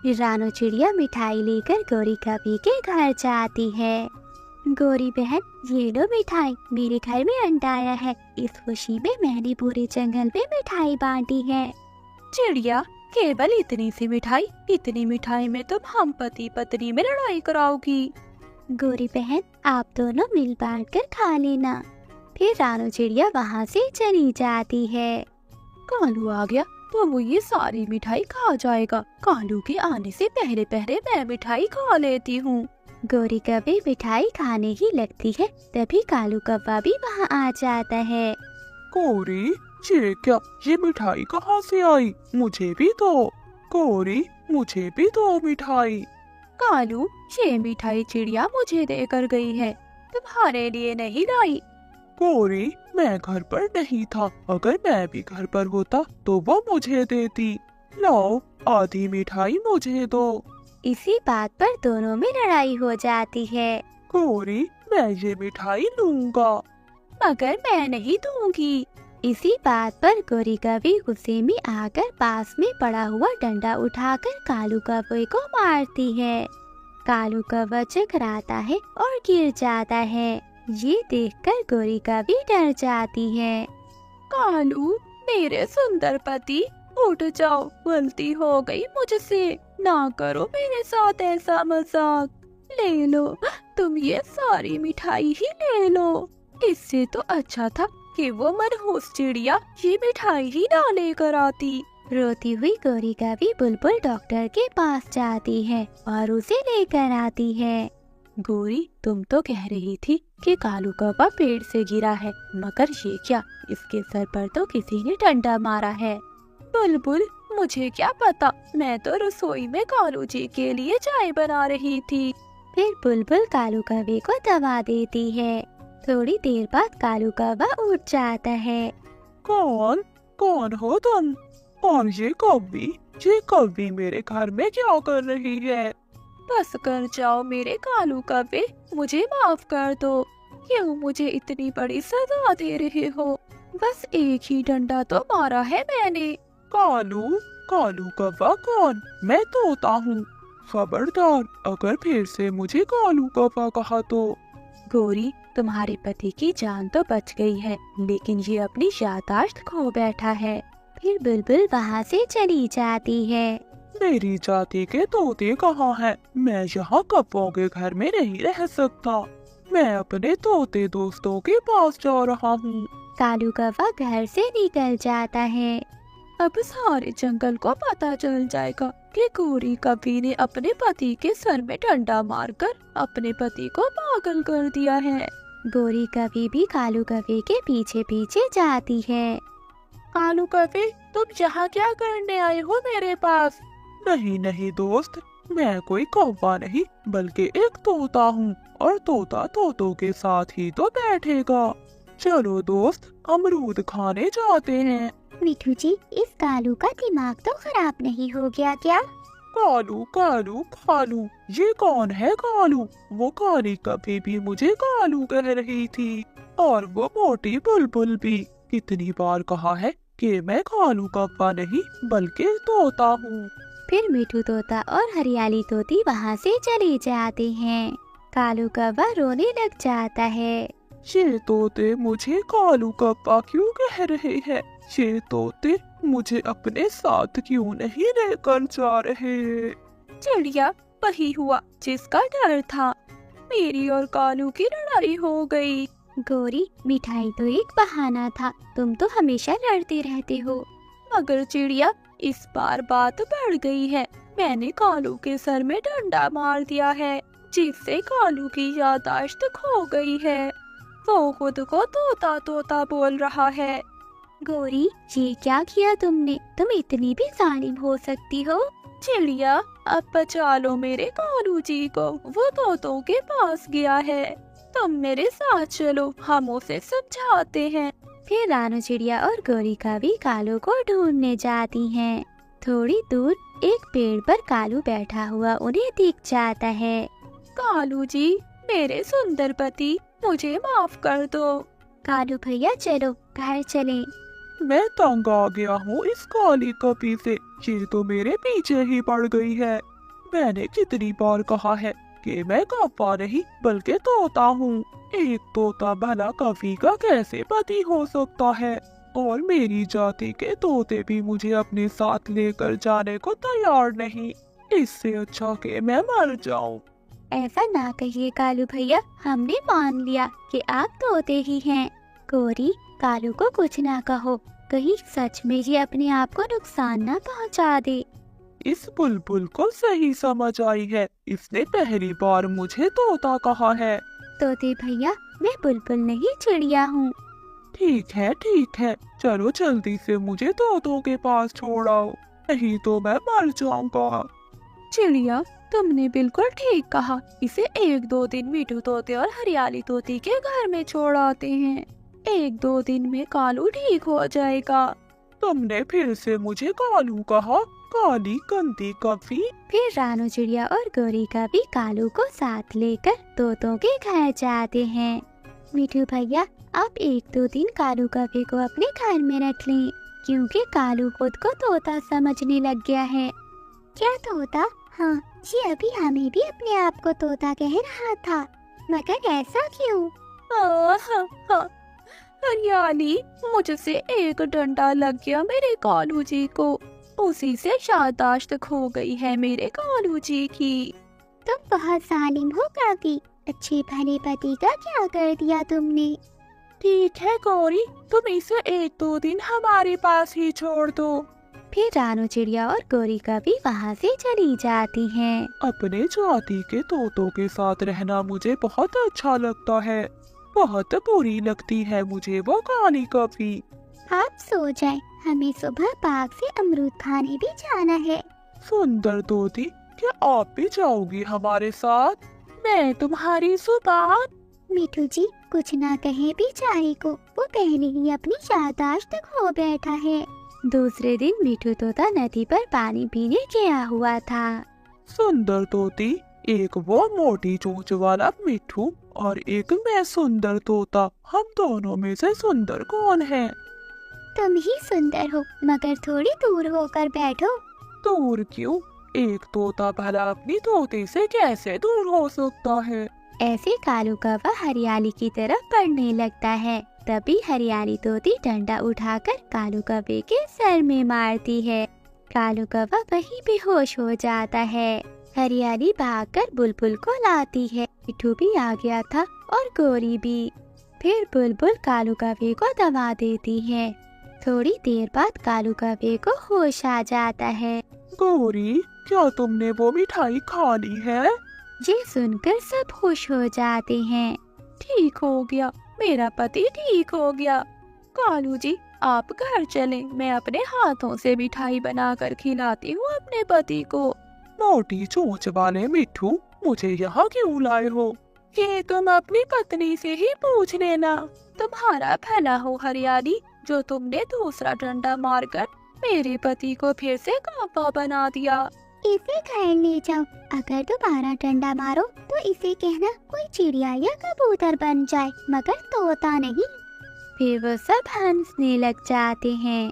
रानू चिड़िया मिठाई लेकर गौरी कवि के घर जाती है। गौरी बहन, ये लो मिठाई, मेरे घर में अंडा आया है। इस खुशी में मैंने पूरे जंगल में मिठाई बांटी है। चिड़िया, केवल इतनी सी मिठाई? इतनी मिठाई में तुम हम पति पत्नी में लड़ाई कराओगी। गौरी बहन, आप दोनों मिल बांट कर खा लेना। फिर रानू चिड़िया वहाँ से चली जाती है। कालू आ गया तो वो ये सारी मिठाई खा जाएगा। कालू के आने से पहले पहले मैं मिठाई खा लेती हूँ। गौरी कभी मिठाई खाने ही लगती है, तभी कालू कौवा भी वहाँ आ जाता है। गौरी, ये क्या? ये मिठाई कहाँ से आई? मुझे भी दो। गौरी, मुझे भी दो मिठाई। कालू, ये मिठाई चिड़िया मुझे देकर गई है, तुम्हारे लिए नहीं लाई। गौरी, मैं घर पर नहीं था। अगर मैं भी घर पर होता तो वो मुझे देती। लाओ, आधी मिठाई मुझे दो। इसी बात पर दोनों में लड़ाई हो जाती है। गौरी, मैं ये मिठाई लूंगा। मगर मैं नहीं दूंगी। इसी बात पर गौरी कवि गुस्से में आकर पास में पड़ा हुआ डंडा उठाकर कालू कौवे को मारती है। कालू कौवा चकराता है और गिर जाता है। ये देखकर गौरी कवि डर जाती है। कालू, मेरे सुंदर पति, उठ जाओ, गलती हो गई मुझसे। ना करो मेरे साथ ऐसा मजाक। ले लो, तुम ये सारी मिठाई ही ले लो। इससे तो अच्छा था कि वो मनहूस चिड़िया ये मिठाई ही ना लेकर आती। रोती हुई गौरी कवि बुलबुल डॉक्टर के पास जाती है और उसे लेकर आती है। गौरी, तुम तो कह रही थी कि कालू कौवा पेड़ से गिरा है, मगर ये क्या? इसके सर पर तो किसी ने डंडा मारा है। बुलबुल, मुझे क्या पता, मैं तो रसोई में कालू जी के लिए चाय बना रही थी। फिर बुलबुल कालू कौवे को दवा देती है। थोड़ी देर बाद कालू कौवा उठ जाता है। कौन कौन हो तुम? और ये कौवी मेरे घर में क्या कर रही है? बस कर जाओ मेरे कालू कौवे, मुझे माफ कर दो। क्यों मुझे इतनी बड़ी सजा दे रहे हो? बस एक ही डंडा तो मारा है मैंने। कालू कौवा कौन? मैं तोता हूँ। खबरदार, अगर फिर से मुझे कालू कौवा कहा तो। गौरी, तुम्हारे पति की जान तो बच गई है, लेकिन ये अपनी याददाश्त खो बैठा है। फिर बुलबुल वहाँ से चली जाती है। मेरी जाति के तोते कहाँ हैं? मैं यहाँ कौवों के घर में नहीं रह सकता। मैं अपने तोते दोस्तों के पास जा रहा हूँ। कालू कौवा घर से निकल जाता है। अब सारे जंगल को पता चल जाएगा कि गौरी कवि ने अपने पति के सर में डंडा मारकर अपने पति को पागल कर दिया है। गौरी कवि भी कालू कौवे के पीछे पीछे जाती है। कालू कवि, तुम यहाँ क्या करने आए हो मेरे पास? नहीं दोस्त, मैं कोई कौवा नहीं बल्कि एक तोता हूँ, और तोता तोतों के साथ ही तो बैठेगा। चलो दोस्त, अमरूद खाने जाते हैं। मिठू जी, इस कालू का दिमाग तो खराब नहीं हो गया क्या? कालू कालू, ये कौन है कालू? वो काली कभी भी मुझे कालू कह रही थी, और वो मोटी बुलबुल भी। कितनी बार कहा है कि मैं कालू कौवा नहीं बल्कि तोता हूँ। फिर मिठू तोता और हरियाली तोती वहाँ से चले जाते हैं। कालू कौवा रोने लग जाता है। ये तोते मुझे कालू कौवा क्यों कह रहे हैं? ये तोते मुझे अपने साथ क्यों नहीं लेकर जा रहे? चिड़िया, वही हुआ जिसका डर था। मेरी और कालू की लड़ाई हो गई। गौरी, मिठाई तो एक बहाना था, तुम तो हमेशा लड़ते रहते हो। मगर चिड़िया, इस बार बात बढ़ गई है। मैंने कालू के सर में डंडा मार दिया है, जिससे कालू की याददाश्त खो गई है। वो खुद को तोता तोता बोल रहा है। गौरी, ये क्या किया तुमने? तुम इतनी भी जालिम हो सकती हो? चिड़िया, अब बचा लो मेरे कालू जी को, वो तोतों के पास गया है। तुम मेरे साथ चलो, हम उसे समझाते हैं। फिर रानू चिड़िया और गौरी कवि कालू को ढूंढने जाती हैं। थोड़ी दूर एक पेड़ पर कालू बैठा हुआ उन्हें दिख जाता है। कालू जी, मेरे सुंदर पति, मुझे माफ कर दो। कालू भैया, चलो घर चलें। मैं तंग आ गया हूँ इस काली कपी से। ये तो मेरे पीछे ही पड़ गई है। मैंने कितनी बार कहा है कि मैं कप्पा नहीं बल्कि तोता हूँ। एक तोता भला कभी का कैसे पति हो सकता है? और मेरी जाति के तोते भी मुझे अपने साथ लेकर जाने को तैयार नहीं। इससे अच्छा कि मैं मर जाऊं। ऐसा ना कहिए कालू भैया, हमने मान लिया कि आप तोते ही हैं। गोरी, कालू को कुछ ना कहो, कहीं सच में ये अपने आप को नुकसान ना पहुंचा दे। इस बुलबुल को सही समझ आई है। इसने पहली बार मुझे तोता कहा है। तोते भैया, मैं बुलबुल नहीं चिड़िया हूँ। ठीक है, चलो जल्दी से मुझे तोतों के पास छोड़ाओ, नहीं तो मैं मर जाऊंगा। चिड़िया, तुमने बिल्कुल ठीक कहा। इसे 1-2 दिन मीठू तोते और हरियाली तोती के घर में छोड़ आते हैं। 1-2 दिन में कालू ठीक हो जाएगा। तुमने फिर से मुझे कालू कहा, काली गंदी कभी। फिर रानू चिड़िया और गोरी का भी कालू को साथ लेकर तोतों के घर जाते हैं। मिठू भैया, आप 1-2 दिन कालू कभी को अपने घर में रख लें, क्योंकि कालू खुद को तोता समझने लग गया है। क्या तोता? हाँ, ये अभी हमें भी अपने आप को तोता कह रहा था, मगर ऐसा क्यों? हरियाली, मुझसे एक डंडा लग गया मेरे कालू जी को। उसी से याददाश्त खो गई है मेरे कालू जी की। तुम बहुत जालिम हो काकी, अच्छे भले पति का क्या कर दिया तुमने? ठीक है गौरी, तुम इसे 1-2 दिन हमारे पास ही छोड़ दो। फिर रानू चिड़िया और गोरी का भी वहाँ से चली जाती हैं। अपने जाति के तोतों के साथ रहना मुझे बहुत अच्छा लगता है। बहुत बुरी लगती है मुझे वो काली कभी। आप सो जाए, हमें सुबह बाग से अमरूद खाने भी जाना है। सुंदर तोती, क्या आप भी जाओगी हमारे साथ? मैं तुम्हारी जुबान। मिठू जी, कुछ ना कहे बेचारे को, वो पहले ही अपनी याददाश्त खो बैठा है। दूसरे दिन मिठू तोता नदी पर पानी पीने गया हुआ था। सुंदर तोती, एक वो मोटी चोंच वाला मिठू और एक मैं सुंदर तोता, हम दोनों में से सुंदर कौन है? तुम ही सुंदर हो, मगर थोड़ी दूर होकर बैठो। दूर क्यों? एक तोता भला अपनी तोते से कैसे दूर हो सकता है? ऐसे कालू कौवा हरियाली की तरफ बढ़ने लगता है। तभी हरियाली तोती डंडा उठाकर कालू कौवे के सर में मारती है। कालू कौवा वहीं बेहोश हो जाता है। हरियाली भागकर बुलबुल को लाती है। मिठू भी आ गया था और गोरी भी। फिर बुलबुल कालू कौवे को दबा देती है। थोड़ी देर बाद कालू कौवे को होश आ जाता है। गौरी, क्या तुमने वो मिठाई खा ली है? ये सुनकर सब खुश हो जाते हैं। ठीक हो गया, मेरा पति ठीक हो गया। कालू जी, आप घर चलें, मैं अपने हाथों से मिठाई बनाकर खिलाती हूँ अपने पति को। मोटी चोंच वाले मिठू, मुझे यहाँ क्यों लाए हो? ये तुम अपनी पत्नी से ही पूछ लेना। तुम्हारा भला हो हरियाली, जो तुमने दूसरा डंडा मारकर मेरे पति को फिर से कौवा बना दिया। इसे घर ले जाओ, अगर दोबारा डंडा मारो तो इसे कहना कोई चिड़िया या कबूतर बन जाए, मगर तोता नहीं। फिर वो सब हंसने लग जाते हैं।